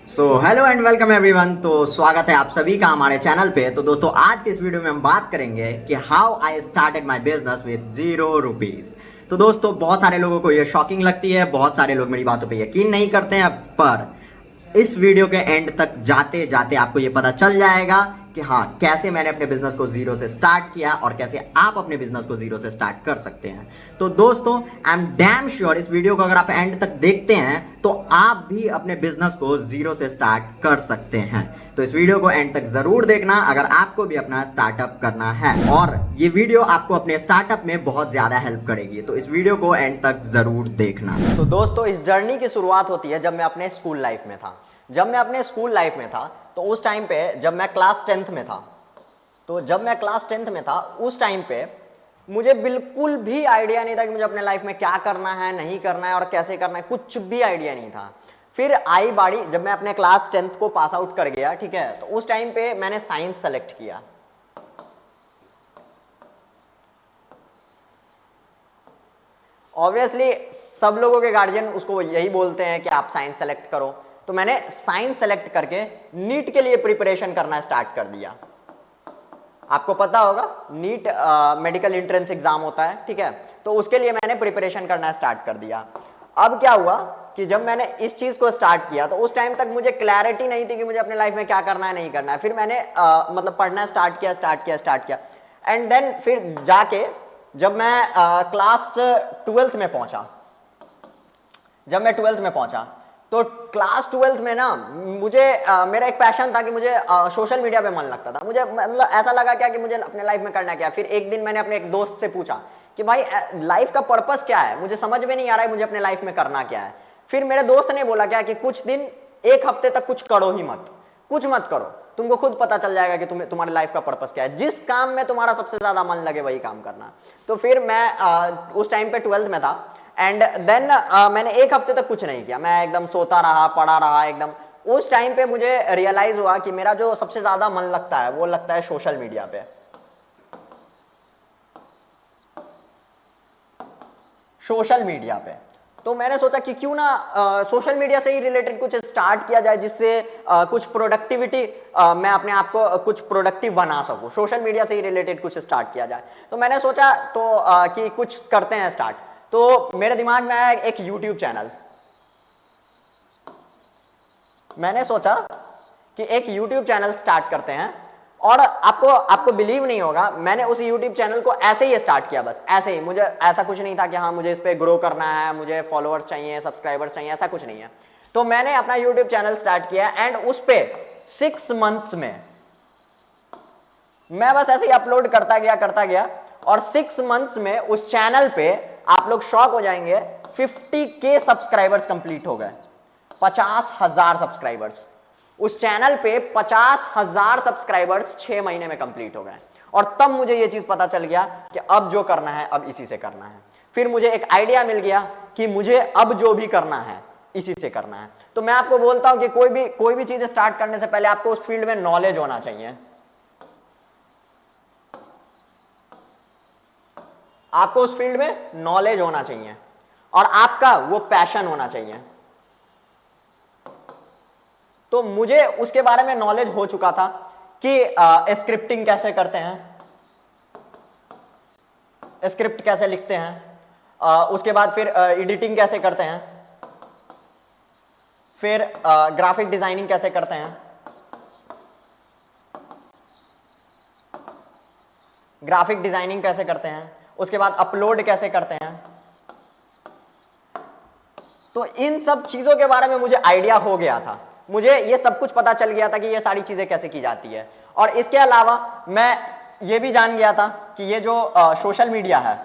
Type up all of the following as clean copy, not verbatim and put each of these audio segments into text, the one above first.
Hello and welcome everyone. तो स्वागत है आप सभी का हमारे चैनल पे। तो दोस्तों आज के इस वीडियो में हम बात करेंगे कि how I started my business with ₹0। तो दोस्तों बहुत सारे लोगों को ये शॉकिंग लगती है, बहुत सारे लोग मेरी बातों पे यकीन नहीं करते हैं, पर इस वीडियो के एंड तक जाते जाते आपको ये पता चल जाएगा कि हाँ कैसे मैंने अपने बिजनेस को जीरो से स्टार्ट किया और कैसे आप अपने बिजनेस को जीरो से स्टार्ट कर सकते हैं। तो दोस्तों आई एम डैम श्योर इस वीडियो को अगर आप एंड तक देखते हैं तो आप भी अपने बिजनेस को जीरो से स्टार्ट कर सकते हैं। तो इस वीडियो को एंड तक जरूर देखना अगर आपको भी अपना स्टार्टअप करना है, और ये वीडियो आपको अपने स्टार्टअप में बहुत ज्यादा हेल्प करेगी। तो इस वीडियो को एंड तक जरूर देखना। तो दोस्तों इस जर्नी की शुरुआत होती है जब मैं अपने स्कूल लाइफ में था। जब मैं अपने स्कूल लाइफ में था तो उस टाइम पे जब मैं क्लास 10th में था, उस टाइम पे मुझे बिल्कुल भी आइडिया नहीं था कि मुझे अपने लाइफ में क्या करना है, नहीं करना है और कैसे करना है, कुछ भी आइडिया नहीं था। फिर आई बारी जब मैं अपने क्लास 10th को पास आउट कर गया, ठीक है, तो उस टाइम पे मैंने साइंस सेलेक्ट किया। ऑब्वियसली सब लोगों के गार्जियन उसको यही बोलते हैं कि आप साइंस सेलेक्ट करो, तो मैंने साइंस सेलेक्ट करके नीट के लिए प्रिपरेशन करना स्टार्ट कर दिया। आपको पता होगा नीट मेडिकल एंट्रेंस एग्जाम होता है, ठीक है, तो उसके लिए मैंने प्रिपरेशन करना स्टार्ट कर दिया। अब क्या हुआ कि जब मैंने इस चीज को स्टार्ट किया तो उस टाइम तक मुझे क्लैरिटी नहीं थी कि मुझे अपने लाइफ में क्या करना है, नहीं करना है। फिर मैंने मतलब पढ़ना स्टार्ट किया एंड देन फिर जाके जब मैं क्लास 12th में पहुंचा, तो क्लास 12th में ना मुझे मेरा एक पैशन था कि मुझे सोशल मीडिया पे मन लगता था। मुझे मतलब ऐसा लगा क्या कि मुझे अपने लाइफ में करना क्या है। फिर एक दिन मैंने अपने एक दोस्त से पूछा कि भाई लाइफ का पर्पस क्या है, मुझे समझ में नहीं आ रहा है मुझे अपने लाइफ में करना क्या है। फिर मेरे दोस्त ने बोला क्या कि कुछ दिन, एक हफ्ते तक कुछ करो ही मत, कुछ मत करो, तुमको खुद पता चल जाएगा कि तुम्हारे लाइफ का पर्पस क्या है। जिस काम में तुम्हारा सबसे ज्यादा मन लगे वही काम करना। तो फिर मैं उस टाइम पे 12th में था एंड देन मैंने एक हफ्ते तक कुछ नहीं किया, मैं एकदम सोता रहा, पढ़ा रहा एकदम। उस टाइम पे मुझे रियलाइज हुआ कि मेरा जो सबसे ज्यादा मन लगता है वो लगता है सोशल मीडिया पे। तो मैंने सोचा कि क्यों ना सोशल मीडिया से ही रिलेटेड कुछ स्टार्ट किया जाए जिससे कुछ प्रोडक्टिविटी, मैं अपने आप को कुछ प्रोडक्टिव बना सकूं। सोशल मीडिया से ही रिलेटेड कुछ स्टार्ट किया जाए। तो मैंने सोचा कि कुछ करते हैं स्टार्ट। तो मेरे दिमाग में आया एक यूट्यूब चैनल। मैंने सोचा कि एक यूट्यूब चैनल स्टार्ट करते हैं, और आपको बिलीव नहीं होगा, मैंने उस यूट्यूब चैनल को ऐसे ही स्टार्ट किया, बस ऐसे ही। मुझे ऐसा कुछ नहीं था कि हाँ मुझे इस पे ग्रो करना है, मुझे फॉलोअर्स चाहिए, सब्सक्राइबर्स चाहिए, ऐसा कुछ नहीं है। तो मैंने अपना यूट्यूब चैनल स्टार्ट किया एंड उस पे 6 मंथ्स में मैं बस ऐसे ही अपलोड करता गया और 6 मंथ्स में उस चैनल पे आप लोग शॉक हो जाएंगे, 50K सब्सक्राइबर्स कंप्लीट हो गए। 50,000 सब्सक्राइबर्स उस चैनल पे, 50,000 सब्सक्राइबर्स 6 महीने में कंप्लीट हो गए। और तब मुझे ये चीज पता चल गया कि अब जो करना है अब इसी से करना है। फिर मुझे एक आइडिया मिल गया कि मुझे अब जो भी करना है इसी से करना है। तो मैं आपको बोलता हूं कि कोई भी चीज स्टार्ट करने से पहले आपको उस फील्ड में नॉलेज होना चाहिए। आपको उस फील्ड में नॉलेज होना चाहिए और आपका वो पैशन होना चाहिए। तो मुझे उसके बारे में नॉलेज हो चुका था कि स्क्रिप्टिंग कैसे करते हैं, स्क्रिप्ट कैसे लिखते हैं, उसके बाद फिर एडिटिंग कैसे करते हैं, फिर ग्राफिक डिजाइनिंग कैसे करते हैं, उसके बाद अपलोड कैसे करते हैं। तो इन सब चीजों के बारे में मुझे आइडिया हो गया था, मुझे ये सब कुछ पता चल गया था कि ये सारी चीजें कैसे की जाती है। और इसके अलावा मैं ये भी जान गया था कि ये जो सोशल मीडिया है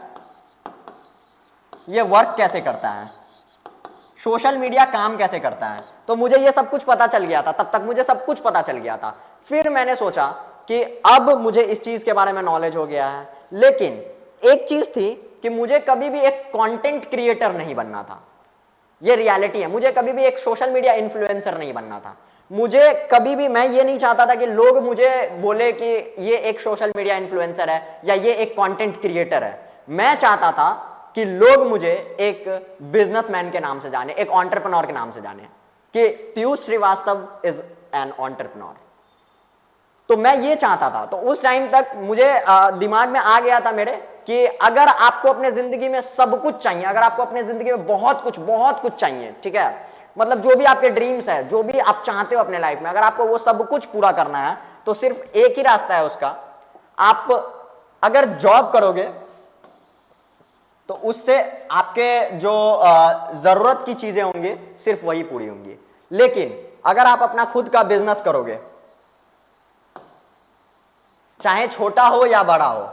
ये वर्क कैसे करता है, सोशल मीडिया काम कैसे करता है। तो मुझे ये सब कुछ पता चल गया था, तब तक मुझे सब कुछ पता चल गया था। फिर मैंने सोचा कि अब मुझे इस चीज के बारे में नॉलेज हो गया है, लेकिन एक चीज थी कि मुझे कभी भी एक कंटेंट क्रिएटर नहीं बनना था। ये रियलिटी है, मुझे कभी भी एक सोशल मीडिया इन्फ्लुएंसर नहीं बनना था। मुझे कभी भी, मैं ये नहीं चाहता था कि लोग मुझे बोले कि ये एक सोशल मीडिया इन्फ्लुएंसर है या ये एक कंटेंट क्रिएटर है। मैं चाहता था कि लोग मुझे एक बिजनेसमैन के नाम से जाने, एक एंटरप्रेन्योर के नाम से जाने। कि Piyush Shrivastava is an entrepreneur. तो मैं ये चाहता था, तो उस टाइम तक मुझे दिमाग में आ गया था मेरे कि अगर आपको अपने जिंदगी में सब कुछ चाहिए, अगर आपको अपने जिंदगी में बहुत कुछ चाहिए, ठीक है, मतलब जो भी आपके ड्रीम्स है, जो भी आप चाहते हो अपने लाइफ में, अगर आपको वो सब कुछ पूरा करना है तो सिर्फ एक ही रास्ता है उसका। आप अगर जॉब करोगे तो उससे आपके जो जरूरत की चीजें होंगी सिर्फ वही पूरी होंगी। लेकिन अगर आप अपना खुद का बिजनेस करोगे, चाहे छोटा हो या बड़ा हो,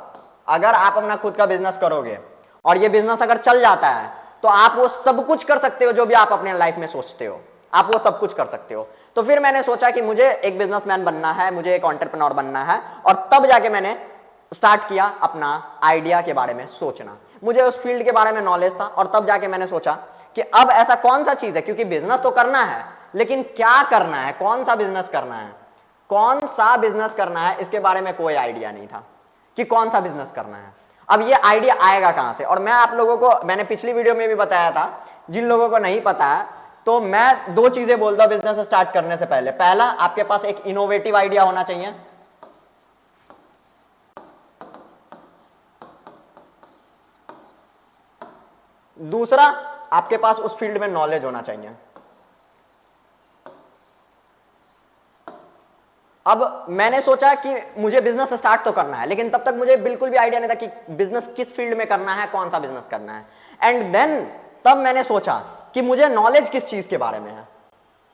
अगर आप अपना खुद का बिजनेस करोगे और ये बिजनेस अगर चल जाता है तो आप वो सब कुछ कर सकते हो जो भी आप अपने लाइफ में सोचते हो, आप वो सब कुछ कर सकते हो। तो फिर मैंने सोचा कि मुझे एक बिजनेसमैन बनना है, मुझे एक एंटरप्रेन्योर बनना है, और तब जाके मैंने स्टार्ट किया अपना आइडिया के बारे में सोचना। मुझे उस फील्ड के बारे में नॉलेज था और तब जाके मैंने सोचा कि अब ऐसा कौन सा चीज है, क्योंकि बिजनेस तो करना है लेकिन क्या करना है, कौन सा बिजनेस करना है, कौन सा बिजनेस करना है, इसके बारे में कोई आइडिया नहीं था कि कौन सा बिजनेस करना है। अब ये आइडिया आएगा कहां से? और मैं आप लोगों को, मैंने पिछली वीडियो में भी बताया था, जिन लोगों को नहीं पता है, तो मैं दो चीजें बोलता हूं बिजनेस स्टार्ट करने से पहले। पहला, आपके पास एक इनोवेटिव आइडिया होना चाहिए। दूसरा, आपके पास उस फील्ड में नॉलेज होना चाहिए। अब मैंने सोचा कि मुझे बिजनेस स्टार्ट तो करना है, लेकिन तब तक मुझे बिल्कुल भी आइडिया नहीं था कि बिजनेस किस फील्ड में करना है, कौन सा बिजनेस करना है। एंड देन तब मैंने सोचा कि मुझे नॉलेज किस चीज के बारे में है,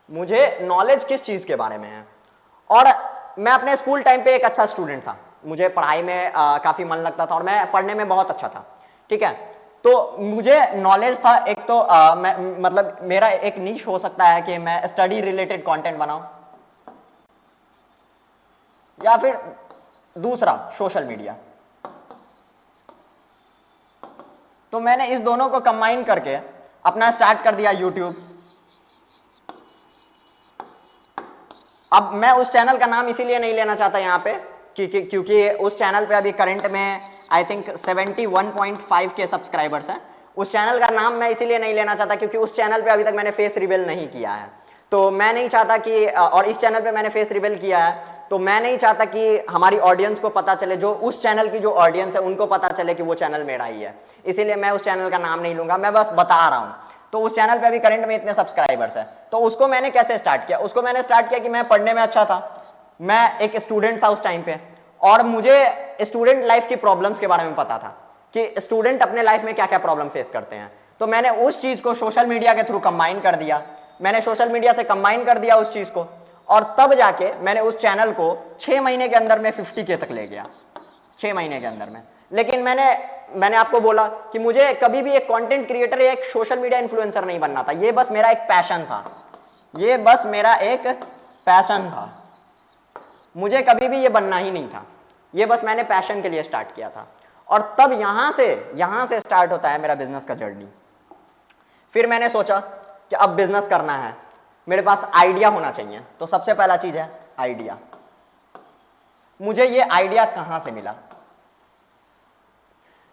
मुझे नॉलेज किस चीज के बारे में है। और मैं अपने स्कूल टाइम पे एक अच्छा स्टूडेंट था, मुझे पढ़ाई में काफी मन लगता था और मैं पढ़ने में बहुत अच्छा था, ठीक है। तो मुझे नॉलेज था एक तो मतलब मेरा एक नीश हो सकता है कि मैं स्टडी रिलेटेड कंटेंट बनाऊं, या फिर दूसरा सोशल मीडिया। तो मैंने इस दोनों को कंबाइन करके अपना स्टार्ट कर दिया यूट्यूब। अब मैं उस चैनल का नाम इसीलिए नहीं लेना चाहता यहाँ पे क्योंकि उस चैनल पे अभी करंट में आई थिंक 71.5 के सब्सक्राइबर्स हैं। उस चैनल का नाम मैं इसीलिए नहीं लेना चाहता क्योंकि उस चैनल पे अभी तक मैंने फेस रिवील नहीं किया है। तो मैं नहीं चाहता कि, और इस चैनल पे मैंने फेस रिवील किया है, तो मैं नहीं चाहता कि हमारी ऑडियंस को पता चले, जो उस चैनल की जो ऑडियंस है उनको पता चले कि वो चैनल मेरा ही है। इसीलिए मैं उस चैनल का नाम नहीं लूंगा, मैं बस बता रहा हूँ। तो उस चैनल पे अभी करंट में इतने सब्सक्राइबर्स हैं। तो उसको मैंने कैसे स्टार्ट किया? उसको मैंने स्टार्ट किया कि मैं पढ़ने में अच्छा था, मैं एक स्टूडेंट था उस टाइम पे, और मुझे स्टूडेंट लाइफ की प्रॉब्लम्स के बारे में पता था कि स्टूडेंट अपने लाइफ में क्या क्या प्रॉब्लम फेस करते हैं। तो मैंने उस चीज को सोशल मीडिया के थ्रू कंबाइन कर दिया, मैंने सोशल मीडिया से कंबाइन कर दिया उस चीज को, और तब जाके मैंने उस चैनल को 6 महीने के अंदर में 50K तक ले गया, 6 महीने के अंदर में। लेकिन मैंने आपको बोला कि मुझे कभी भी एक कंटेंट क्रिएटर या एक सोशल मीडिया इन्फ्लुएंसर नहीं बनना था, ये बस मेरा एक पैशन था, ये बस मेरा एक पैशन था, मुझे कभी भी ये बनना ही नहीं था, ये बस मैंने पैशन के लिए स्टार्ट किया था। और तब यहां से स्टार्ट होता है मेरा बिजनेस का जर्नी। फिर मैंने सोचा कि अब बिजनेस करना है, मेरे पास आइडिया होना चाहिए। तो सबसे पहला चीज है आइडिया। मुझे ये आइडिया कहां से मिला?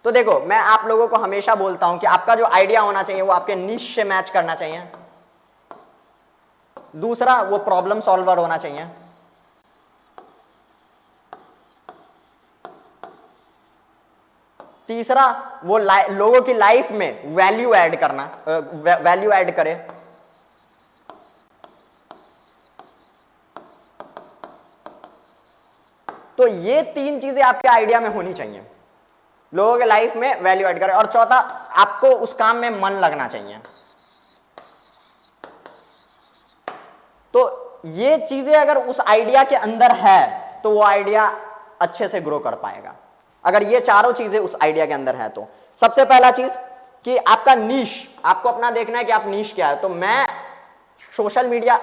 तो देखो, मैं आप लोगों को हमेशा बोलता हूं कि आपका जो आइडिया होना चाहिए वो आपके निश से मैच करना चाहिए। दूसरा, वो प्रॉब्लम सॉल्वर होना चाहिए। तीसरा, वो लोगों की लाइफ में वैल्यू ऐड करना, वैल्यू ऐड करे। तो ये 3 चीजें आपके आइडिया में होनी चाहिए, लोगों के लाइफ में वैल्यू ऐड करे। और चौथा, आपको उस काम में मन लगना चाहिए। तो ये चीजें अगर उस आइडिया के अंदर है तो वो आइडिया अच्छे से ग्रो कर पाएगा। अगर ये चारों चीजें उस आइडिया के अंदर है तो सबसे पहला चीज कि आपका नीश, आपको अपना देखना है कि आप नीश क्या है। तो मैं सोशल मीडिया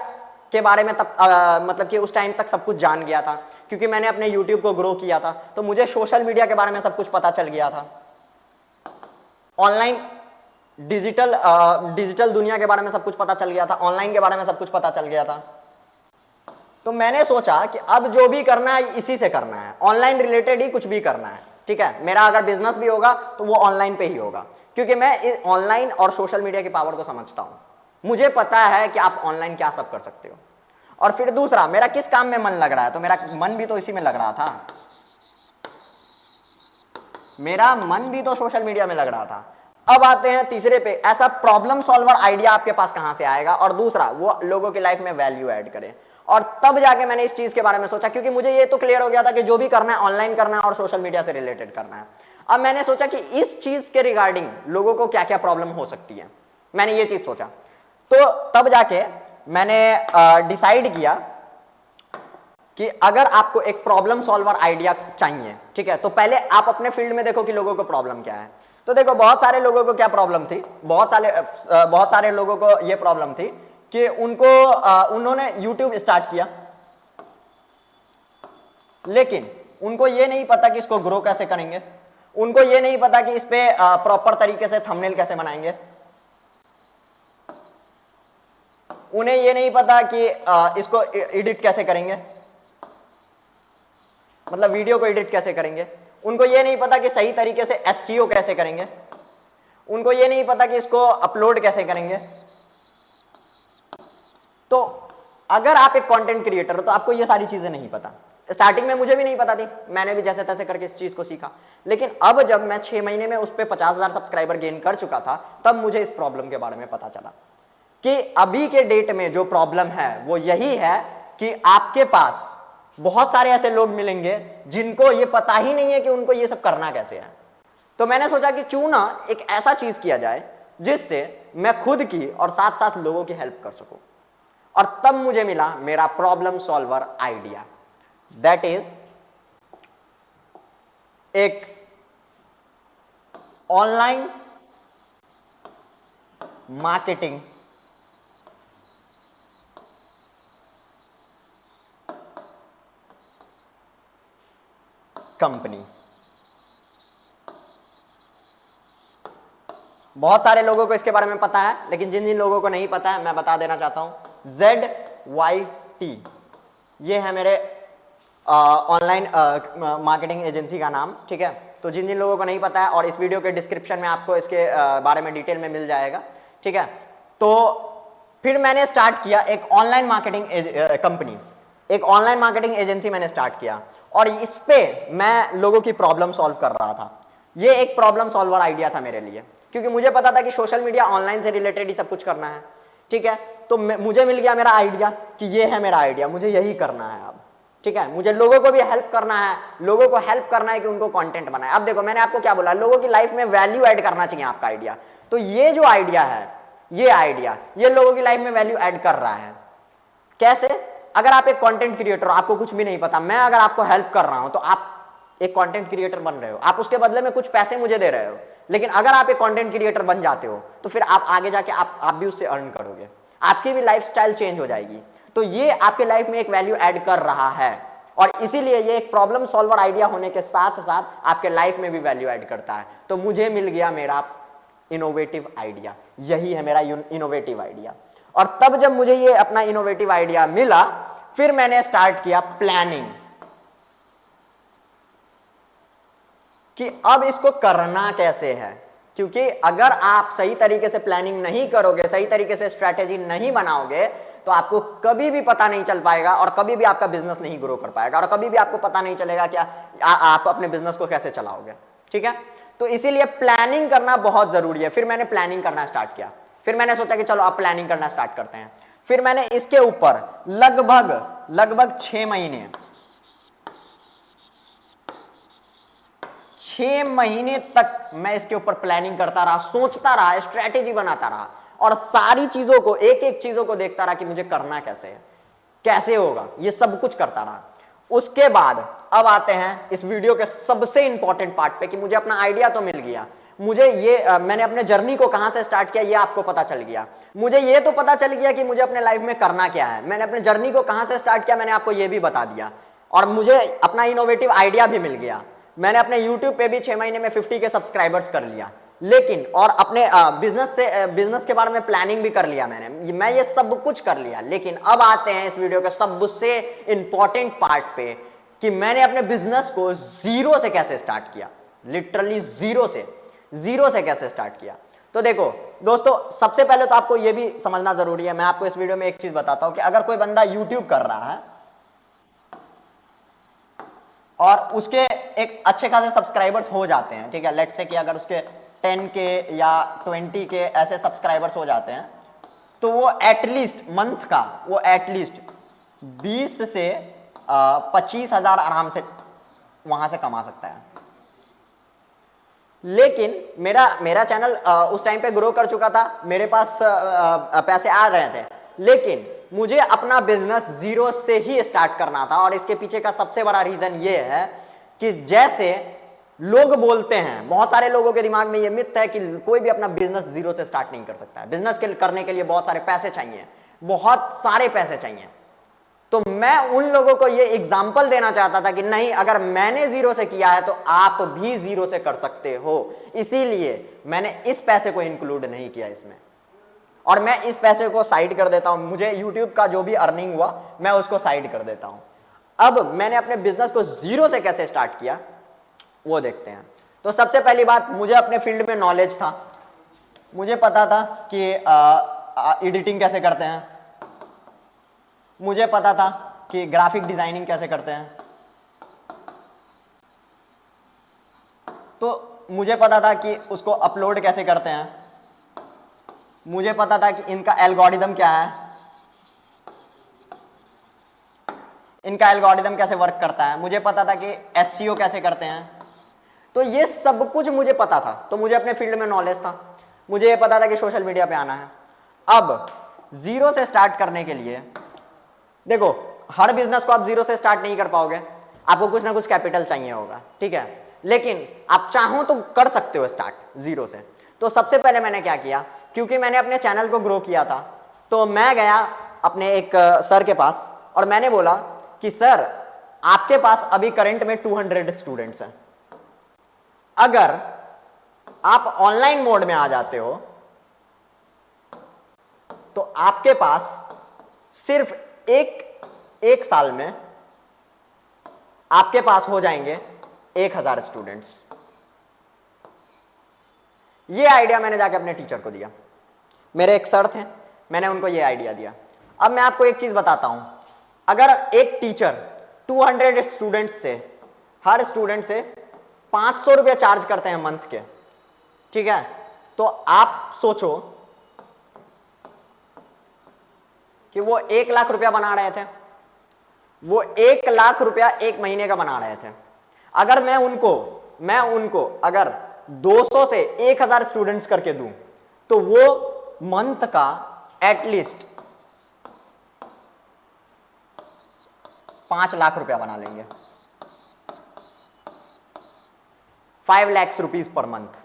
के बारे में तब मतलब कि उस टाइम तक सब कुछ जान गया था क्योंकि मैंने अपने YouTube को ग्रो किया था, तो मुझे सोशल मीडिया के बारे में सब कुछ पता चल गया था। ऑनलाइन डिजिटल दुनिया के बारे में सब कुछ पता चल गया था, ऑनलाइन के बारे में सब कुछ पता चल गया था। तो मैंने सोचा कि अब जो भी करना है इसी से करना है, ऑनलाइन रिलेटेड ही कुछ भी करना है, ठीक है। मेरा अगर बिजनेस भी होगा तो वो ऑनलाइन पे ही होगा क्योंकि मैं ऑनलाइन और सोशल मीडिया की पावर को समझता हूं। मुझे पता है कि आप ऑनलाइन क्या सब कर सकते हो। और फिर दूसरा, मेरा किस काम में मन लग रहा है, तो मेरा मन भी तो इसी में लग रहा था, मेरा मन भी तो सोशल मीडिया में लग रहा था। अब आते हैं तीसरे पे, ऐसा प्रॉब्लम सॉल्वर आइडिया आपके पास कहां से आएगा, और दूसरा वो लोगों की लाइफ में वैल्यू ऐड करे। और तब जाके मैंने इस चीज के बारे में सोचा, क्योंकि मुझे ये तो क्लियर हो गया था कि जो भी करना है ऑनलाइन करना है और सोशल मीडिया से रिलेटेड करना है। अब मैंने सोचा कि इस चीज के रिगार्डिंग लोगों को क्या क्या प्रॉब्लम हो सकती है, मैंने ये चीज सोचा। तो तब जाके मैंने डिसाइड किया कि अगर आपको एक प्रॉब्लम सॉल्वर आइडिया चाहिए, ठीक है, तो पहले आप अपने फील्ड में देखो कि लोगों को प्रॉब्लम क्या है। तो देखो बहुत सारे लोगों को क्या प्रॉब्लम थी, बहुत सारे लोगों को ये प्रॉब्लम थी कि उन्होंने YouTube स्टार्ट किया, लेकिन उनको ये नहीं पता कि इसको ग्रो कैसे करेंगे, उनको ये नहीं पता कि इस पे प्रॉपर तरीके से थंबनेल कैसे बनाएंगे, उन्हें ये नहीं पता कि इसको एडिट कैसे करेंगे, मतलब वीडियो को एडिट कैसे करेंगे, उनको ये नहीं पता कि सही तरीके से एसईओ कैसे करेंगे, उनको ये नहीं पता कि इसको अपलोड कैसे करेंगे। तो अगर आप एक कंटेंट क्रिएटर हो तो आपको ये सारी चीजें नहीं पता। स्टार्टिंग में मुझे भी नहीं पता थी, मैंने भी जैसे तैसे करके इस चीज को सीखा, लेकिन अब जब मैं 6 महीने में उस पर 50,000 सब्सक्राइबर गेन कर चुका था, तब मुझे इस प्रॉब्लम के बारे में पता चला कि अभी के डेट में जो प्रॉब्लम है वो यही है कि आपके पास बहुत सारे ऐसे लोग मिलेंगे जिनको ये पता ही नहीं है कि उनको ये सब करना कैसे है। तो मैंने सोचा कि क्यों ना एक ऐसा चीज किया जाए जिससे मैं खुद की और साथ साथ लोगों की हेल्प कर सकूं। और तब मुझे मिला मेरा problem solver idea, that is एक ऑनलाइन मार्केटिंग कंपनी। बहुत सारे लोगों को इसके बारे में पता है, लेकिन जिन जिन लोगों को नहीं पता है मैं बता देना चाहता हूं। ZYT ये है मेरे ऑनलाइन मार्केटिंग एजेंसी का नाम, ठीक है। तो जिन जिन लोगों को नहीं पता है, और इस वीडियो के डिस्क्रिप्शन में आपको इसके बारे में डिटेल में मिल जाएगा, ठीक है। तो फिर मैंने स्टार्ट किया एक ऑनलाइन मार्केटिंग कंपनी, एक ऑनलाइन मार्केटिंग एजेंसी मैंने स्टार्ट किया, और इस पे मैं लोगों की प्रॉब्लम सॉल्व कर रहा था। ये एक प्रॉब्लम सॉल्वर आइडिया था मेरे लिए, क्योंकि मुझे पता था कि सोशल मीडिया ऑनलाइन से रिलेटेड ही सब कुछ करना है, ठीक है। तो मुझे मिल गया मेरा आइडिया कि ये है मेरा आइडिया, मुझे यही करना है अब, ठीक है। मुझे लोगों को भी हेल्प करना है, लोगों को हेल्प करना है कि उनको कंटेंट बनाए। अब देखो मैंने आपको क्या बोला, लोगों की लाइफ में वैल्यू ऐड करना चाहिए आपका आइडिया। तो ये जो आइडिया है, ये आइडिया ये लोगों की लाइफ में वैल्यू ऐड कर रहा है। कैसे? अगर आप एक कंटेंट क्रिएटर, आपको कुछ भी नहीं पता, मैं अगर आपको हेल्प कर रहा हूं तो आप एक कंटेंट क्रिएटर बन रहे हो, आप उसके बदले में कुछ पैसे मुझे दे रहे हो। लेकिन अगर आप एक कंटेंट क्रिएटर बन जाते हो तो फिर आप आगे जाके आप भी उससे अर्न करोगे, आपकी भी लाइफस्टाइल चेंज हो जाएगी। तो ये आपके लाइफ में एक वैल्यू ऐड कर रहा है, और इसीलिए ये एक प्रॉब्लम सॉल्वर आइडिया होने के साथ साथ आपके लाइफ में भी वैल्यू ऐड करता है। तो मुझे मिल गया मेरा इनोवेटिव आइडिया, यही है मेरा इनोवेटिव आइडिया। और तब जब मुझे ये अपना इनोवेटिव आइडिया मिला, फिर मैंने स्टार्ट किया प्लानिंग कि अब इसको करना कैसे है। क्योंकि अगर आप सही तरीके से प्लानिंग नहीं करोगे, सही तरीके से स्ट्रैटेजी नहीं बनाओगे, तो आपको कभी भी पता नहीं चल पाएगा, और कभी भी आपका बिजनेस नहीं ग्रो कर पाएगा, और कभी भी आपको पता नहीं चलेगा कि आप अपने बिजनेस को कैसे चलाओगे, ठीक है। तो इसीलिए प्लानिंग करना बहुत जरूरी है। फिर मैंने प्लानिंग करना स्टार्ट किया, फिर मैंने सोचा कि चलो आप प्लानिंग करना स्टार्ट करते हैं। फिर मैंने इसके ऊपर लगभग 6 महीने तक मैं इसके ऊपर प्लानिंग करता रहा, सोचता रहा, स्ट्रेटेजी बनाता रहा, और सारी चीजों को, एक एक चीजों को देखता रहा कि मुझे करना कैसे है, कैसे होगा, ये सब कुछ करता रहा। उसके बाद अब आते हैं इस वीडियो के सबसे इंपॉर्टेंट पार्ट पे कि मुझे अपना आइडिया तो मिल गया, मुझे ये मैंने अपने जर्नी को कहां से स्टार्ट किया ये आपको पता चल गया, मुझे ये तो पता चल गया कि मुझे अपने लाइफ में करना क्या है, मैंने अपने जर्नी को कहां से स्टार्ट किया मैंने आपको ये भी बता दिया, और मुझे अपना इनोवेटिव आइडिया भी मिल गया। मैंने अपने YouTube पे भी 6 महीने में 50 के सब्सक्राइबर्स कर लिया, लेकिन और अपने बिजनेस के बारे में प्लानिंग भी कर लिया मैं ये सब कुछ कर लिया। लेकिन अब आते हैं इस वीडियो के सबसे इंपॉर्टेंट पार्ट पे कि मैंने अपने बिजनेस को जीरो से कैसे स्टार्ट किया, लिटरली जीरो से कैसे स्टार्ट किया। तो देखो दोस्तों, सबसे पहले तो आपको यह भी समझना जरूरी है, मैं आपको इस वीडियो में एक चीज बताता हूं कि अगर कोई बंदा यूट्यूब कर रहा है और उसके एक अच्छे खासे सब्सक्राइबर्स हो जाते हैं, ठीक है, लेट्स से कि अगर उसके 10 के या 20 के ऐसे सब्सक्राइबर्स हो जाते हैं, तो वो एटलीस्ट मंथ का वो एटलीस्ट 20 से 25,000 आराम से वहां से कमा सकता है। लेकिन मेरा चैनल उस टाइम पे ग्रो कर चुका था, मेरे पास पैसे आ रहे थे, लेकिन मुझे अपना बिजनेस जीरो से ही स्टार्ट करना था। और इसके पीछे का सबसे बड़ा रीजन ये है कि जैसे लोग बोलते हैं, बहुत सारे लोगों के दिमाग में ये मिथ है कि कोई भी अपना बिजनेस जीरो से स्टार्ट नहीं कर सकता है। बिजनेस करने के लिए बहुत सारे पैसे चाहिए, बहुत सारे पैसे चाहिए। तो मैं उन लोगों को ये एग्जाम्पल देना चाहता था कि नहीं, अगर मैंने जीरो से किया है तो आप भी जीरो से कर सकते हो। इसीलिए मैंने इस पैसे को इंक्लूड नहीं किया इसमें, और मैं इस पैसे को साइड कर देता हूं। मुझे YouTube का जो भी अर्निंग हुआ मैं उसको साइड कर देता हूं। अब मैंने अपने बिजनेस को जीरो से कैसे स्टार्ट किया वो देखते हैं। तो सबसे पहली बात, मुझे अपने फील्ड में नॉलेज था, मुझे पता था कि एडिटिंग कैसे करते हैं, मुझे पता था कि ग्राफिक डिजाइनिंग कैसे करते हैं, तो मुझे पता था कि उसको अपलोड कैसे करते हैं, मुझे पता था कि इनका एल्गोरिदम क्या है, इनका एल्गोरिदम कैसे वर्क करता है, मुझे पता था कि एसईओ कैसे करते हैं। तो ये सब कुछ मुझे पता था, तो मुझे अपने फील्ड में नॉलेज था, मुझे ये पता था कि सोशल मीडिया पे आना है। अब जीरो से स्टार्ट करने के लिए देखो, हर बिजनेस को आप जीरो से स्टार्ट नहीं कर पाओगे, आपको कुछ ना कुछ कैपिटल चाहिए होगा, ठीक है, लेकिन आप चाहो तो कर सकते हो स्टार्ट जीरो से। तो सबसे पहले मैंने क्या किया, क्योंकि मैंने अपने चैनल को ग्रो किया था, तो मैं गया अपने एक सर के पास और मैंने बोला कि सर, आपके पास अभी करंट में 200 स्टूडेंट्स हैं, अगर आप ऑनलाइन मोड में आ जाते हो तो आपके पास सिर्फ एक साल में आपके पास हो जाएंगे 1000 स्टूडेंट्स। ये आइडिया मैंने जाके अपने टीचर को दिया, मेरे एक सर थे, मैंने उनको ये आइडिया दिया। अब मैं आपको एक चीज बताता हूं, अगर एक टीचर 200 स्टूडेंट्स से, हर स्टूडेंट से 500 रुपये चार्ज करते हैं मंथ के, ठीक है, तो आप सोचो कि वो 1 लाख रुपया बना रहे थे, वो 1 लाख रुपया एक महीने का बना रहे थे। अगर मैं उनको अगर 200 से 1000 स्टूडेंट्स करके दूं तो वो मंथ का एटलीस्ट 5 लाख रुपया बना लेंगे, 5 लाख रुपीज पर मंथ।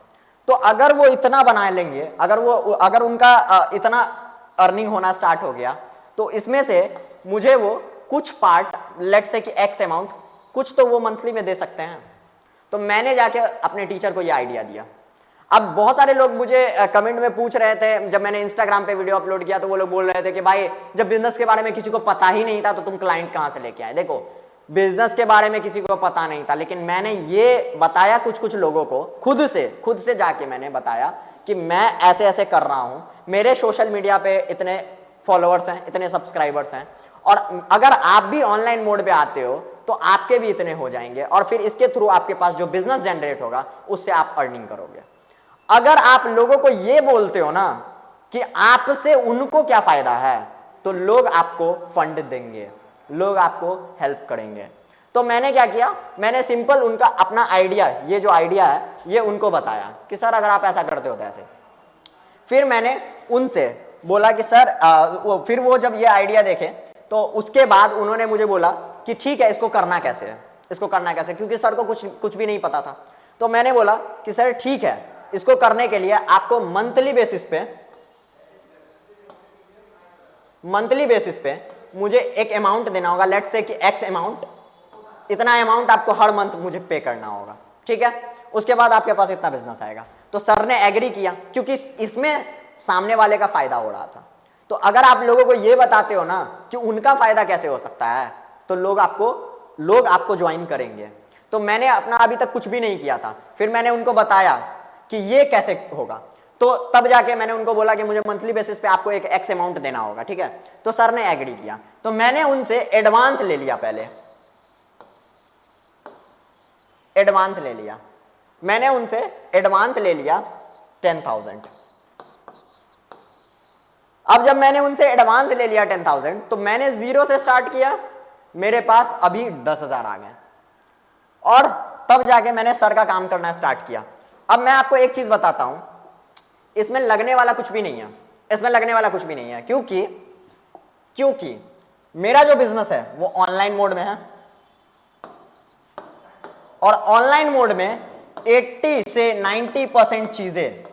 तो अगर वो इतना बना लेंगे, अगर उनका इतना अर्निंग होना स्टार्ट हो गया, तो इसमें से मुझे वो कुछ पार्ट, लेट्स से कि एक्स अमाउंट, कुछ तो वो मंथली में दे सकते हैं। तो मैंने जाके अपने टीचर को ये आइडिया दिया। अब बहुत सारे लोग मुझे कमेंट में पूछ रहे थे, जब मैंने इंस्टाग्राम पे वीडियो अपलोड किया तो वो लोग बोल रहे थे कि भाई, जब बिजनेस के बारे में किसी को पता ही नहीं था तो तुम क्लाइंट कहां से लेके आए। देखो, बिजनेस के बारे में किसी को पता नहीं था, लेकिन मैंने ये बताया कुछ लोगों को, खुद से जाके मैंने बताया कि मैं ऐसे ऐसे कर रहा हूं, मेरे सोशल मीडिया पे इतने फॉलोअर्स हैं, इतने सब्सक्राइबर्स हैं, और अगर आप भी ऑनलाइन मोड पे आते हो तो आपके भी इतने हो जाएंगे, और फिर इसके थ्रू आपके पास जो बिजनेस जनरेट होगा उससे आप अर्निंग करोगे। अगर आप लोगों को ये बोलते हो ना कि आपसे उनको क्या फायदा है, तो लोग आपको फंड देंगे, लोग आपको हेल्प करेंगे। तो मैंने क्या किया, मैंने सिंपल उनका अपना आइडिया, ये जो आइडिया है ये उनको बताया कि सर अगर आप ऐसा करते हो तो ऐसे। फिर मैंने उनसे बोला कि सर फिर वो जब ये आइडिया देखे तो उसके बाद उन्होंने मुझे बोला कि ठीक है, इसको करना कैसे है, इसको करना कैसे, क्योंकि सर को कुछ भी नहीं पता था। तो मैंने बोला कि सर ठीक है, इसको करने के लिए आपको मंथली बेसिस पे मुझे एक अमाउंट देना होगा, लेट्स से कि एक्स अमाउंट, इतना अमाउंट आपको हर मंथ मुझे पे करना होगा, ठीक है, उसके बाद आपके पास इतना बिजनेस आएगा। तो सर ने एग्री किया, क्योंकि इसमें सामने वाले का फायदा हो रहा था। तो अगर आप लोगों को ये बताते हो ना कि उनका फायदा कैसे हो सकता है, तो लोग आपको ज्वाइन करेंगे। तो मैंने अपना अभी तक कुछ भी नहीं किया था, फिर मैंने उनको बताया कि ये कैसे होगा। तो तब जाके मैंने उनको बोला कि मुझे मंथली बेसिस पे आपको एक एक्स अमाउंट देना होगा, ठीक है। तो सर ने एग्री किया, तो मैंने उनसे एडवांस ले लिया, पहले एडवांस ले लिया, मैंने उनसे एडवांस ले लिया 10,000। अब जब मैंने उनसे एडवांस ले लिया 10,000, तो मैंने 0 से स्टार्ट किया, मेरे पास अभी 10,000 आ गए, और तब जाके मैंने सर का काम करना स्टार्ट किया। अब मैं आपको एक चीज बताता हूं, इसमें लगने वाला कुछ भी नहीं है, इसमें लगने वाला कुछ भी नहीं है, क्योंकि मेरा जो बिजनेस है वो ऑनलाइन मोड में है, और ऑनलाइन मोड में 80 से 90% चीजें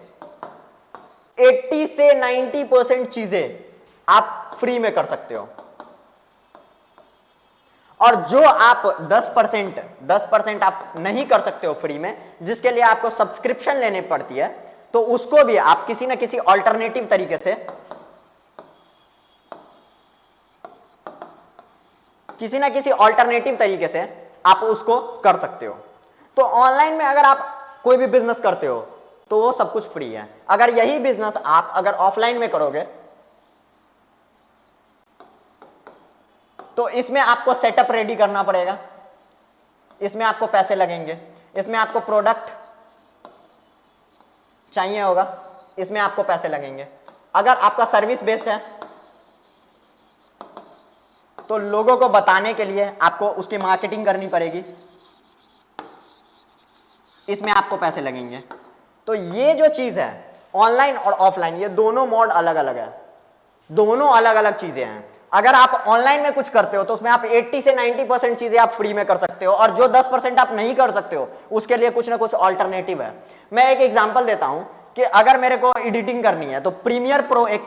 80 से 90% चीजें आप फ्री में कर सकते हो, और जो आप 10% आप नहीं कर सकते हो फ्री में, जिसके लिए आपको सब्सक्रिप्शन लेनी पड़ती है, तो उसको भी आप किसी ना किसी ऑल्टरनेटिव तरीके से आप उसको कर सकते हो। तो ऑनलाइन में अगर आप कोई भी बिजनेस करते हो तो वो सब कुछ फ्री है। अगर यही बिजनेस आप अगर ऑफलाइन में करोगे तो इसमें आपको सेटअप रेडी करना पड़ेगा, इसमें आपको पैसे लगेंगे, इसमें आपको प्रोडक्ट चाहिए होगा, इसमें आपको पैसे लगेंगे। अगर आपका सर्विस बेस्ड है तो लोगों को बताने के लिए आपको उसकी मार्केटिंग करनी पड़ेगी, इसमें आपको पैसे लगेंगे। तो ये जो चीज है ऑनलाइन और ऑफलाइन, ये दोनों मोड अलग अलग है, दोनों अलग अलग चीजें हैं। अगर आप ऑनलाइन में कुछ करते हो तो उसमें आप 80 से 90% चीजें आप फ्री में कर सकते हो, और जो 10% आप नहीं कर सकते हो उसके लिए कुछ ना कुछ ऑल्टरनेटिव है। मैं एक एग्जांपल देता हूं कि अगर मेरे को एडिटिंग करनी है तो प्रीमियर प्रो एक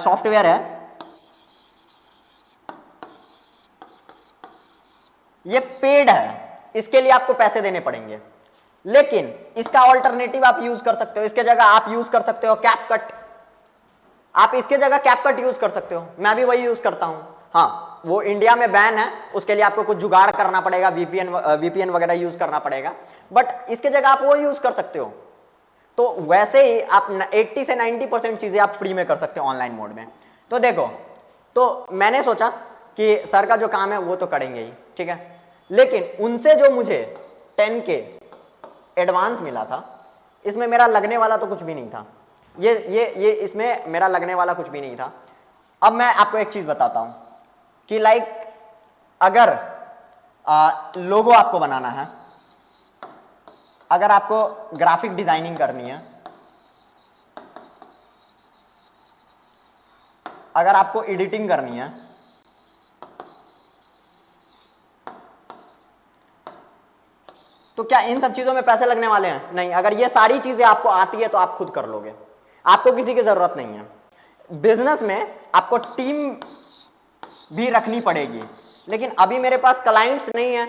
सॉफ्टवेयर है, ये पेड है, इसके लिए आपको पैसे देने पड़ेंगे, लेकिन इसका ऑल्टरनेटिव आप यूज कर सकते हो। इसके जगह आप यूज कर सकते हो कैपकट, आप इसके जगह कैपकट यूज कर सकते हो, मैं भी वही यूज करता हूं। हाँ, वो इंडिया में बैन है, उसके लिए आपको कुछ जुगाड़ करना पड़ेगा, वीपीएन वगैरह यूज करना पड़ेगा, बट इसके जगह आप वो यूज कर सकते हो। तो वैसे ही आप 80 से 90% चीजें आप फ्री में कर सकते हो ऑनलाइन मोड में। तो देखो, तो मैंने सोचा कि सर का जो काम है वो तो करेंगे ही, ठीक है, लेकिन उनसे जो मुझे 10K एडवांस मिला था, इसमें मेरा लगने वाला तो कुछ भी नहीं था, ये इसमें मेरा लगने वाला कुछ भी नहीं था। अब मैं आपको एक चीज बताता हूं कि लाइक अगर लोगो आपको बनाना है, अगर आपको ग्राफिक डिजाइनिंग करनी है, अगर आपको एडिटिंग करनी है, तो क्या इन सब चीजों में पैसे लगने वाले हैं? नहीं। अगर ये सारी चीजें आपको आती है तो आप खुद कर लोगे, आपको किसी की जरूरत नहीं है। बिजनेस में आपको टीम भी रखनी पड़ेगी, लेकिन अभी मेरे पास क्लाइंट्स नहीं है,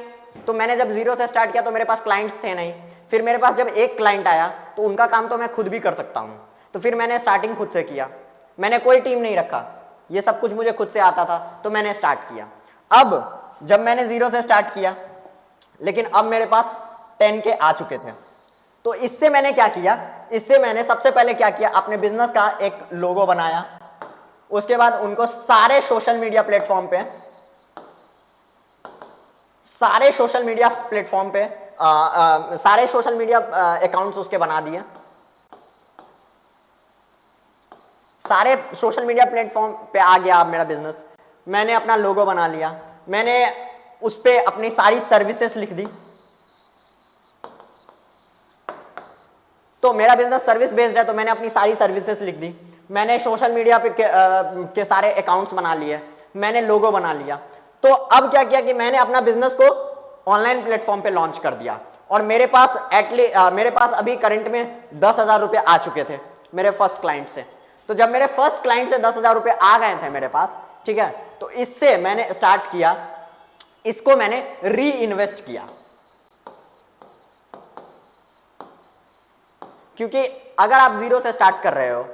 तो मैंने जब 0 से स्टार्ट किया तो मेरे पास क्लाइंट्स थे नहीं। फिर मेरे पास जब एक क्लाइंट आया तो उनका काम तो मैं खुद भी कर सकता हूं, तो फिर मैंने स्टार्टिंग खुद से किया, मैंने कोई टीम नहीं रखा, ये सब कुछ मुझे खुद से आता था, तो मैंने स्टार्ट किया। अब जब मैंने 0 से स्टार्ट किया, लेकिन अब मेरे पास 10K आ चुके थे, तो इससे मैंने क्या किया, इससे मैंने सबसे पहले क्या किया, अपने बिजनेस का एक लोगो बनाया, उसके बाद उनको सारे सोशल मीडिया प्लेटफॉर्म पे सारे सोशल मीडिया अकाउंट्स उसके बना दिए, सारे सोशल मीडिया प्लेटफॉर्म पे आ गया अब मेरा बिजनेस। मैंने अपना लोगो बना लिया, मैंने उस पे अपनी सारी सर्विसेज लिख दी, तो मेरा बिजनेस सर्विस बेस्ड है, तो मैंने अपनी सारी सर्विसेज लिख दी, मैंने सोशल मीडिया पे के सारे अकाउंट्स बना लिए, मैंने लोगो बना लिया। तो अब क्या किया कि मैंने अपना बिजनेस को ऑनलाइन प्लेटफॉर्म पे लॉन्च कर दिया, और मेरे पास अभी करंट में 10,000 रुपये आ चुके थे मेरे फर्स्ट क्लाइंट से। तो जब मेरे फर्स्ट क्लाइंट से 10,000 रुपये आ गए थे मेरे पास, ठीक है, तो इससे मैंने स्टार्ट किया, इसको मैंने री इन्वेस्ट किया, क्योंकि अगर आप 0 से स्टार्ट कर रहे हो,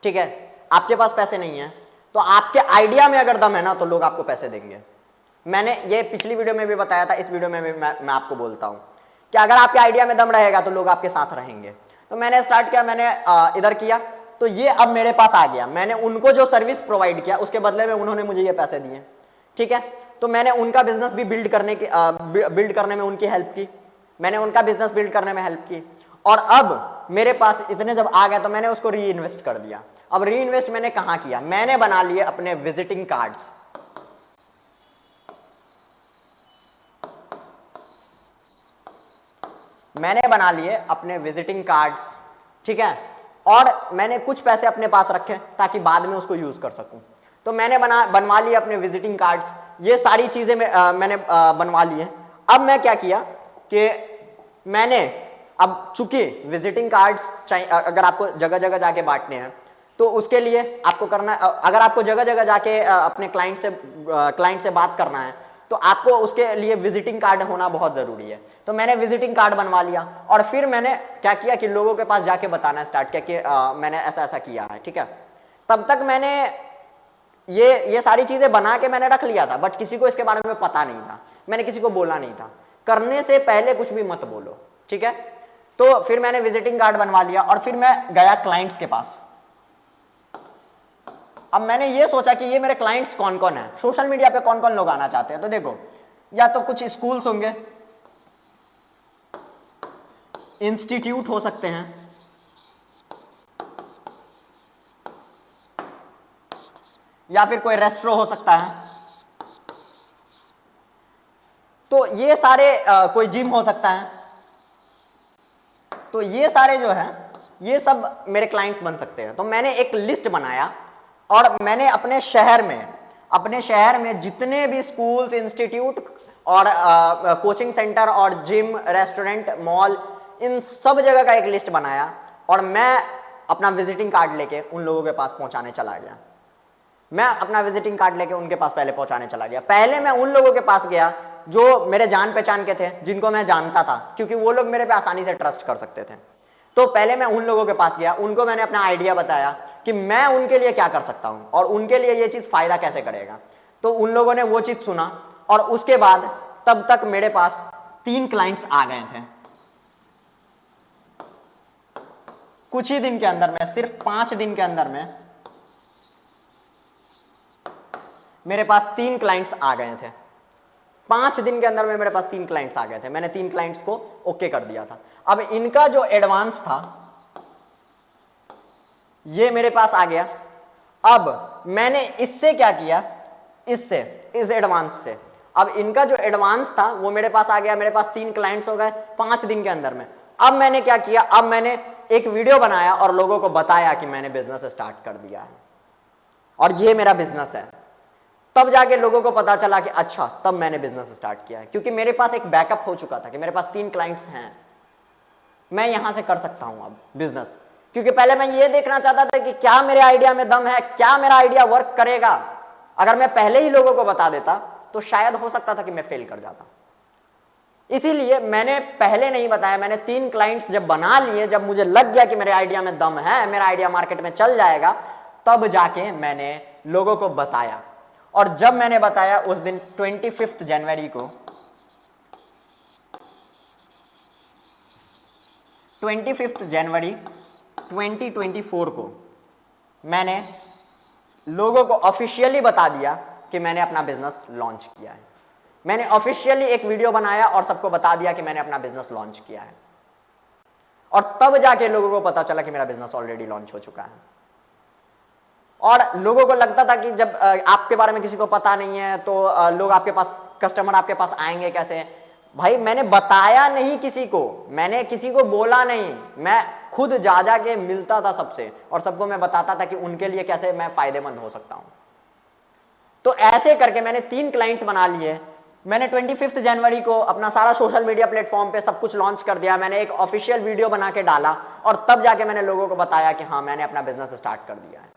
ठीक है, आपके पास पैसे नहीं है, तो आपके आइडिया में अगर दम है ना, तो लोग आपको पैसे देंगे। मैंने ये पिछली वीडियो में भी बताया था, इस वीडियो में भी मैं आपको बोलता हूं कि अगर आपके आइडिया में दम रहेगा तो लोग आपके साथ रहेंगे। तो मैंने स्टार्ट किया, मैंने इधर किया, तो ये अब मेरे पास आ गया। मैंने उनको जो सर्विस प्रोवाइड किया उसके बदले में उन्होंने मुझे ये पैसे दिए, ठीक है। तो मैंने उनका बिजनेस भी बिल्ड करने में उनकी हेल्प की, मैंने उनका बिजनेस बिल्ड करने में हेल्प की, और अब मेरे पास इतने जब आ गए तो मैंने उसको री इन्वेस्ट कर दिया। अब री इन्वेस्ट मैंने कहाँ किया, मैंने बना लिए अपने विजिटिंग कार्ड्स। मैंने बना लिए अपने विजिटिंग कार्ड्स, ठीक है, और मैंने कुछ पैसे अपने पास रखे ताकि बाद में उसको यूज कर सकूं। तो मैंने बनवा लिए अपने विजिटिंग कार्ड्स, ये सारी चीजें मैंने बनवा लिए। अब मैं क्या किया कि मैंने, अब चूंकि विजिटिंग कार्ड्स अगर आपको जगह जगह जाके बांटने हैं तो उसके लिए आपको करना, अगर आपको जगह जगह जाके अपने क्लाइंट से बात करना है तो आपको उसके लिए विजिटिंग कार्ड होना बहुत जरूरी है। तो मैंने विजिटिंग कार्ड बनवा लिया और फिर मैंने क्या किया कि लोगों के पास जाके बताना स्टार्ट किया कि मैंने ऐसा ऐसा किया है, ठीक है। तब तक मैंने ये सारी चीजें बना के मैंने रख लिया था, बट किसी को इसके बारे में पता नहीं था, मैंने किसी को बोला नहीं था। करने से पहले कुछ भी मत बोलो, ठीक है। तो फिर मैंने विजिटिंग कार्ड बनवा लिया और फिर मैं गया क्लाइंट्स के पास। अब मैंने ये सोचा कि ये मेरे क्लाइंट्स कौन कौन है, सोशल मीडिया पे कौन कौन लोग आना चाहते हैं। तो देखो, या तो कुछ स्कूल्स होंगे, इंस्टीट्यूट हो सकते हैं, या फिर कोई रेस्टोरेंट हो सकता है, तो ये सारे कोई जिम हो सकता है। तो ये सारे जो है ये सब मेरे क्लाइंट्स बन सकते हैं। तो मैंने एक लिस्ट बनाया और मैंने अपने शहर में जितने भी स्कूल्स, इंस्टीट्यूट और कोचिंग सेंटर और जिम, रेस्टोरेंट, मॉल, इन सब जगह का एक लिस्ट बनाया और मैं अपना विजिटिंग कार्ड लेके उन लोगों के पास पहुंचाने चला गया। मैं अपना विजिटिंग कार्ड लेके उनके पास पहले पहुंचाने चला गया। पहले मैं उन लोगों के पास गया जो मेरे जान पहचान के थे, जिनको मैं जानता था, क्योंकि वो लोग मेरे पे आसानी से ट्रस्ट कर सकते थे। तो पहले मैं उन लोगों के पास गया, उनको मैंने अपना आइडिया बताया कि मैं उनके लिए क्या कर सकता हूं और उनके लिए ये चीज फायदा कैसे करेगा। तो उन लोगों ने वो चीज सुना और उसके बाद तब तक मेरे पास 3 क्लाइंट्स आ गए थे। कुछ ही दिन के अंदर में, सिर्फ 5 दिन के अंदर में मेरे पास 3 क्लाइंट्स आ गए थे। 5 दिन के अंदर में मेरे पास 3 क्लाइंट्स आ गए थे। मैंने 3 क्लाइंट्स को ओके कर दिया था। अब इनका जो एडवांस था ये मेरे पास आ गया। अब मैंने इससे क्या किया, इस एडवांस से, अब इनका जो एडवांस था वो मेरे पास आ गया। मेरे पास 3 क्लाइंट्स हो गए 5 दिन के अंदर में। अब मैंने क्या किया, अब मैंने एक वीडियो बनाया और लोगों को बताया कि मैंने बिजनेस स्टार्ट कर दिया है और ये मेरा बिजनेस है। तब जाके लोगों को पता चला कि अच्छा, तब मैंने बिजनेस स्टार्ट किया है, क्योंकि मेरे पास एक बैकअप हो चुका था कि मेरे पास 3 क्लाइंट्स हैं, मैं यहां से कर सकता हूं अब बिजनेस। क्योंकि पहले मैं ये देखना चाहता था कि क्या मेरे आइडिया में दम है, क्या मेरा आइडिया वर्क करेगा। अगर मैं पहले ही लोगों को बता देता तो शायद हो सकता था कि मैं फेल कर जाता। इसीलिए मैंने पहले नहीं बताया। मैंने 3 क्लाइंट्स जब बना लिए, जब मुझे लग गया कि मेरे आइडिया में दम है, मेरा आइडिया मार्केट में चल जाएगा, तब जाके मैंने लोगों को बताया। और जब मैंने बताया उस दिन 25 जनवरी को, 25 जनवरी 2024 को मैंने लोगों को ऑफिशियली बता दिया कि मैंने अपना बिजनेस लॉन्च किया है। मैंने ऑफिशियली एक वीडियो बनाया और सबको बता दिया कि मैंने अपना बिजनेस लॉन्च किया है। और तब जाके लोगों को पता चला कि मेरा बिजनेस ऑलरेडी लॉन्च हो चुका है। और लोगों को लगता था कि जब आपके बारे में किसी को पता नहीं है तो लोग आपके पास, कस्टमर आपके पास आएंगे कैसे। भाई मैंने बताया नहीं किसी को, मैंने किसी को बोला नहीं, मैं खुद जा के मिलता था सबसे और सबको मैं बताता था कि उनके लिए कैसे मैं फायदेमंद हो सकता हूं। तो ऐसे करके मैंने 3 क्लाइंट्स बना लिए। मैंने 25 जनवरी को अपना सारा सोशल मीडिया प्लेटफॉर्म पे सब कुछ लॉन्च कर दिया। मैंने एक ऑफिशियल वीडियो बना के डाला और तब जाके मैंने लोगों को बताया कि हाँ, मैंने अपना बिजनेस स्टार्ट कर दिया है।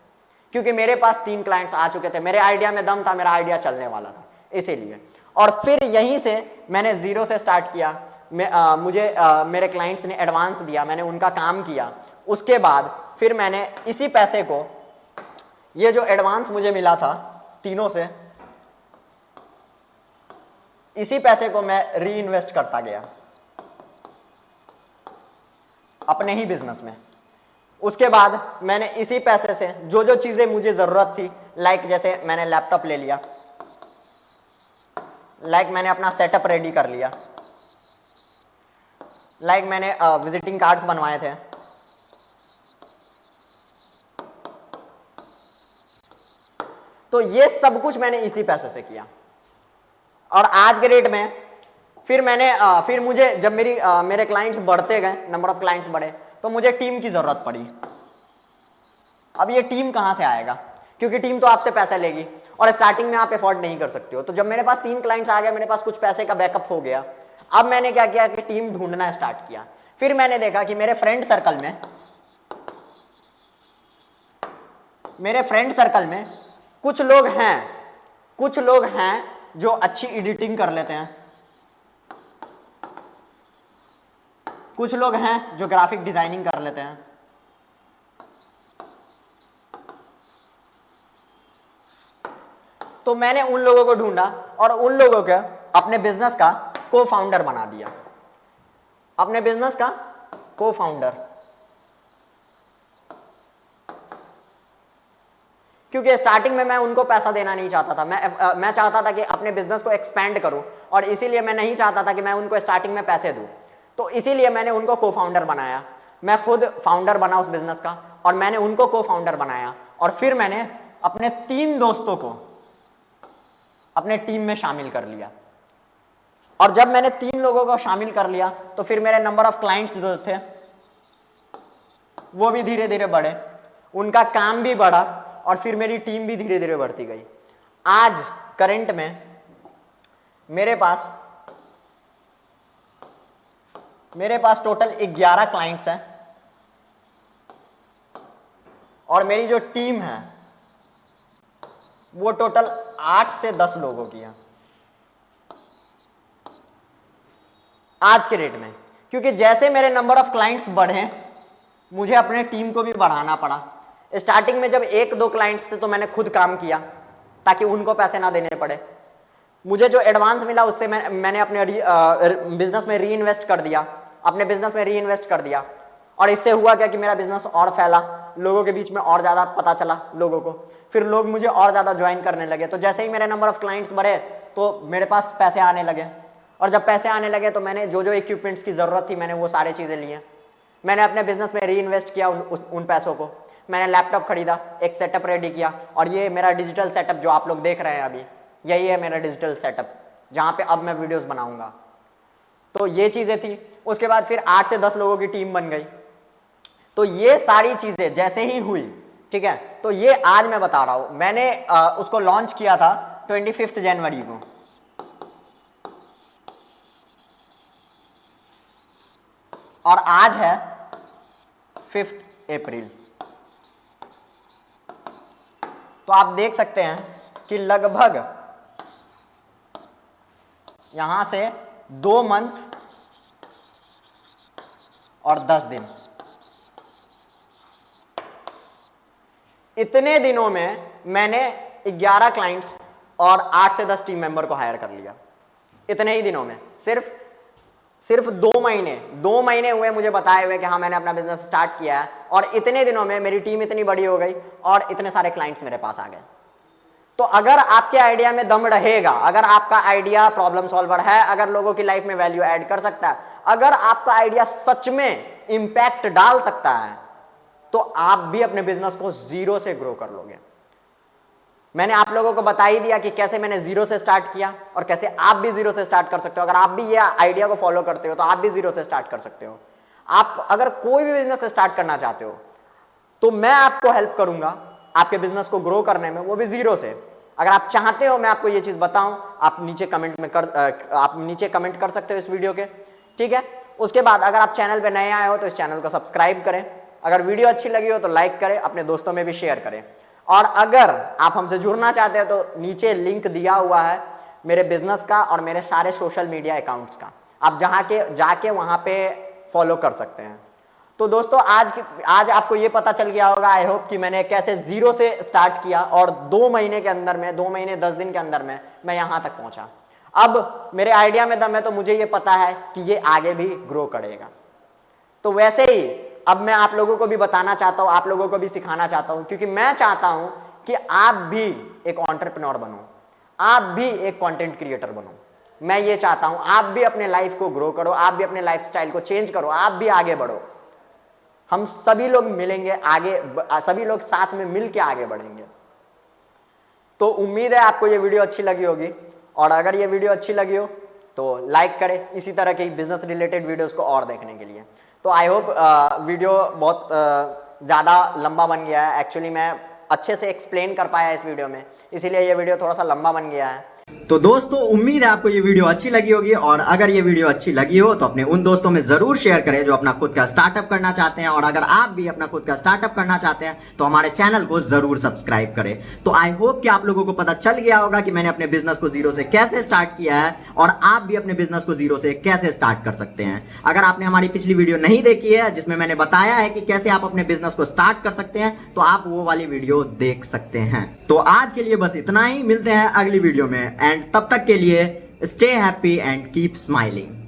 क्योंकि मेरे पास 3 क्लाइंट्स आ चुके थे, मेरे आइडिया में दम था, मेरा आइडिया चलने वाला था, इसीलिए। और फिर यहीं से मैंने 0 से स्टार्ट किया। मुझे मेरे क्लाइंट्स ने एडवांस दिया, मैंने उनका काम किया। उसके बाद फिर मैंने इसी पैसे को, ये जो एडवांस मुझे मिला था तीनों से, इसी पैसे को मैं री इन्वेस्ट करता गया। अपने ही बिजनेस में। उसके बाद मैंने इसी पैसे से जो जो चीजें मुझे जरूरत थी, लाइक जैसे मैंने लैपटॉप ले लिया, लाइक मैंने अपना सेटअप रेडी कर लिया, लाइक मैंने विजिटिंग कार्ड्स बनवाए थे, तो ये सब कुछ मैंने इसी पैसे से किया। और आज के रेट में फिर मुझे जब मेरे क्लाइंट्स बढ़ते गए, नंबर ऑफ क्लाइंट्स बढ़े, तो मुझे टीम की जरूरत पड़ी। अब ये टीम कहां से आएगा, क्योंकि टीम तो आपसे पैसा लेगी और स्टार्टिंग में आप अफोर्ड नहीं कर सकते हो। तो जब मेरे पास 3 क्लाइंट्स आ गए, मेरे पास कुछ पैसे का बैकअप हो गया, अब मैंने क्या किया कि टीम ढूंढना स्टार्ट किया। फिर मैंने देखा कि मेरे फ्रेंड सर्कल में कुछ लोग हैं जो अच्छी एडिटिंग कर लेते हैं, कुछ लोग हैं जो ग्राफिक डिजाइनिंग कर लेते हैं, तो मैंने उन लोगों को ढूंढा और उन लोगों को अपने बिजनेस का को फाउंडर बना दिया, अपने बिजनेस का को फाउंडर। क्योंकि स्टार्टिंग में मैं उनको पैसा देना नहीं चाहता था, मैं चाहता था कि अपने बिजनेस को एक्सपेंड करूं, और इसीलिए मैं नहीं चाहता था कि मैं उनको स्टार्टिंग में पैसे दूं। तो इसीलिए मैंने उनको को फाउंडर बनाया। मैं खुद फाउंडर बना उस बिजनेस का और मैंने उनको को फाउंडर बनाया, और फिर मैंने अपने 3 दोस्तों को अपने टीम में शामिल कर लिया। और जब मैंने 3 लोगों को शामिल कर लिया, तो फिर मेरे नंबर ऑफ क्लाइंट्स जो थे वो भी धीरे धीरे बढ़े, उनका काम भी बढ़ा, और फिर मेरी टीम भी धीरे धीरे बढ़ती गई। आज करंट में मेरे पास टोटल 11 क्लाइंट्स हैं, और मेरी जो टीम है वो टोटल 8 से 10 लोगों की है आज के रेट में। क्योंकि जैसे मेरे नंबर ऑफ क्लाइंट्स बढ़े, मुझे अपने टीम को भी बढ़ाना पड़ा। स्टार्टिंग में जब 1-2 क्लाइंट्स थे तो मैंने खुद काम किया ताकि उनको पैसे ना देने पड़े। मुझे जो एडवांस मिला उससे मैंने अपने बिजनेस में री इन्वेस्ट कर दिया, और इससे हुआ क्या कि मेरा बिजनेस और फैला, लोगों के बीच में और ज़्यादा पता चला लोगों को, फिर लोग मुझे और ज़्यादा ज्वाइन करने लगे। तो जैसे ही मेरे नंबर ऑफ क्लाइंट्स बढ़े तो मेरे पास पैसे आने लगे, और जब पैसे आने लगे तो मैंने जो जो इक्विपमेंट्स की ज़रूरत थी मैंने वो सारी चीज़ें ली हैं। मैंने अपने बिजनेस में री इन्वेस्ट किया उन पैसों को। मैंने लैपटॉप खरीदा, एक सेटअप रेडी किया, और ये मेरा डिजिटल सेटअप जो आप लोग देख रहे हैं अभी, यही है मेरा डिजिटल सेटअप जहाँ पे अब मैं वीडियोस बनाऊंगा। तो ये चीज़ें थी। उसके बाद फिर 8 से 10 लोगों की टीम बन गई। तो ये सारी चीज़ें जैसे ही हुई, ठीक है, तो ये आज मैं बता रहा हूँ। मैंने उसको लॉन्च किया था 25 जनवरी को, और आज है 5 अप्रैल। तो आप देख सकते हैं कि लगभग यहां से 2 मंथ और 10 दिन, इतने दिनों में मैंने 11 क्लाइंट्स और 8 से 10 टीम मेंबर को हायर कर लिया। इतने ही दिनों में, सिर्फ 2 महीने हुए मुझे बताए हुए कि हाँ मैंने अपना बिजनेस स्टार्ट किया है, और इतने दिनों में मेरी टीम इतनी बड़ी हो गई और इतने सारे क्लाइंट्स मेरे पास आ गए। तो अगर आपके आइडिया में दम रहेगा, अगर आपका आइडिया प्रॉब्लम सॉल्वर है, अगर लोगों की लाइफ में वैल्यू ऐड कर सकता है, अगर आपका आइडिया सच में इंपैक्ट डाल सकता है, तो आप भी अपने बिजनेस को 0 से ग्रो कर लोगे। मैंने आप लोगों को बता ही दिया कि कैसे मैंने 0 से स्टार्ट किया और कैसे आप भी 0 से स्टार्ट कर सकते हो। अगर आप भी ये आइडिया को फॉलो करते हो तो आप भी 0 से स्टार्ट कर सकते हो। आप अगर कोई भी बिजनेस स्टार्ट करना चाहते हो तो मैं आपको हेल्प करूंगा आपके बिजनेस को ग्रो करने में, वो भी 0 से। अगर आप चाहते हो मैं आपको ये चीज बताऊं, आप नीचे कमेंट कर सकते हो इस वीडियो के, ठीक है। उसके बाद अगर आप चैनल पे नए आए हो तो इस चैनल को सब्सक्राइब करें, अगर वीडियो अच्छी लगी हो तो लाइक करें, अपने दोस्तों में भी शेयर करें, और अगर आप हमसे जुड़ना चाहते हो तो नीचे लिंक दिया हुआ है मेरे बिजनेस का और मेरे सारे सोशल मीडिया अकाउंट्स का, आप जाके वहां पे फॉलो कर सकते हैं। तो दोस्तों आज आपको ये पता चल गया होगा, आई होप, कि मैंने कैसे 0 से स्टार्ट किया और 2 महीने के अंदर में, 2 महीने 10 दिन के अंदर में मैं यहां तक पहुंचा। अब मेरे आइडिया में दम है तो मुझे ये पता है कि ये आगे भी ग्रो करेगा। तो वैसे ही अब मैं आप लोगों को भी बताना चाहता हूं, आप लोगों को भी सिखाना चाहता हूं, क्योंकि मैं चाहता हूं कि आप भी एक एंटरप्रेन्योर बनो, आप भी एक कंटेंट क्रिएटर बनो। मैं ये चाहता हूं आप भी अपने लाइफ को ग्रो करो, आप भी अपने लाइफस्टाइल को चेंज करो, आप भी आगे बढ़ो। हम सभी लोग मिलेंगे आगे, सभी लोग साथ में मिल के आगे बढ़ेंगे। तो उम्मीद है आपको ये वीडियो अच्छी लगी होगी, और अगर ये वीडियो अच्छी लगी हो तो लाइक करें इसी तरह के बिजनेस रिलेटेड वीडियोस को और देखने के लिए। तो आई होप वीडियो बहुत ज़्यादा लंबा बन गया है, एक्चुअली मैं अच्छे से एक्सप्लेन कर पाया इस वीडियो में, इसीलिए ये वीडियो थोड़ा सा लंबा बन गया है। तो दोस्तों उम्मीद है आपको ये वीडियो अच्छी लगी होगी, और अगर ये वीडियो अच्छी लगी हो तो अपने उन दोस्तों में जरूर शेयर करें जो अपना खुद का स्टार्टअप करना चाहते हैं, और अगर आप भी अपना खुद का स्टार्टअप करना चाहते हैं तो हमारे चैनल को जरूर सब्सक्राइब करें। तो आई होप कि आप लोगों को पता चल गया होगा कि मैंने अपने बिजनेस को जीरो से कैसे स्टार्ट किया है, और आप भी अपने बिजनेस को जीरो से कैसे स्टार्ट कर सकते हैं। अगर आपने हमारी पिछली वीडियो नहीं देखी है जिसमें मैंने बताया है कि कैसे आप अपने बिजनेस को स्टार्ट कर सकते हैं, तो आप वो वाली वीडियो देख सकते हैं। तो आज के लिए बस इतना ही, मिलते हैं अगली वीडियो में, एंड तब तक के लिए stay happy and keep smiling.